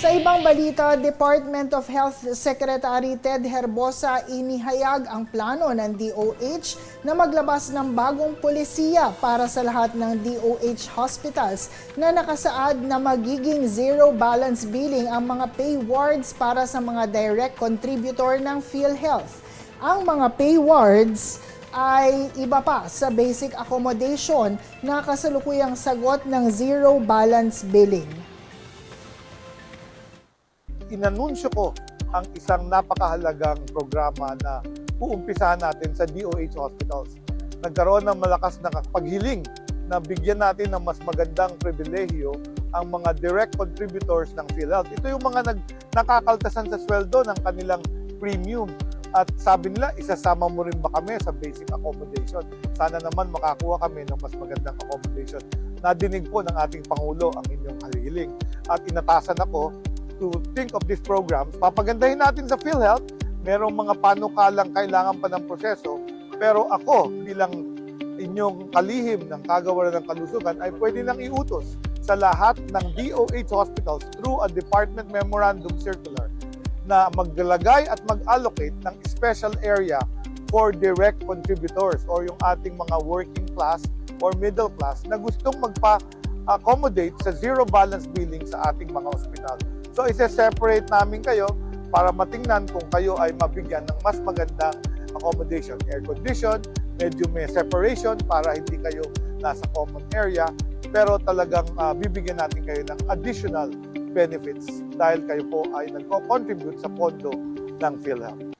Sa ibang balita, Department of Health Secretary Ted Herbosa inihayag ang plano ng DOH na maglabas ng bagong polisiya para sa lahat ng DOH hospitals na nakasaad na magiging zero balance billing ang mga pay wards para sa mga direct contributor ng PhilHealth. Ang mga pay wards ay iba pa sa basic accommodation na kasalukuyang sagot ng zero balance billing. Inanunsyo ko ang isang napakahalagang programa na uumpisahan natin sa DOH hospitals. Nagkaroon ng malakas na paghiling na bigyan natin ng mas magandang pribilehyo ang mga direct contributors ng PhilHealth. Ito yung mga nakakaltasan sa sweldo ng kanilang premium. At sabi nila, isasama mo rin ba kami sa basic accommodation? Sana naman makakuha kami ng mas magandang accommodation. Nadinig po ng ating Pangulo ang inyong halihiling. At inatasan ako to think of these programs. Papagandahin natin sa PhilHealth, merong mga panukalang kailangan pa ng proseso, pero ako bilang inyong kalihim ng kagawaran ng kalusugan ay pwede lang iutos sa lahat ng DOH hospitals through a department memorandum circular na maglalagay at mag-allocate ng special area for direct contributors or yung ating mga working class or middle class na gustong magpa-accommodate sa zero balance billing sa ating mga ospital. So, isa-separate namin kayo para matingnan kung kayo ay mabigyan ng mas magandang accommodation. Air condition, medyo may separation para hindi kayo nasa common area. Pero talagang bibigyan natin kayo ng additional benefits dahil kayo po ay nagko-contribute sa pondo ng PhilHealth.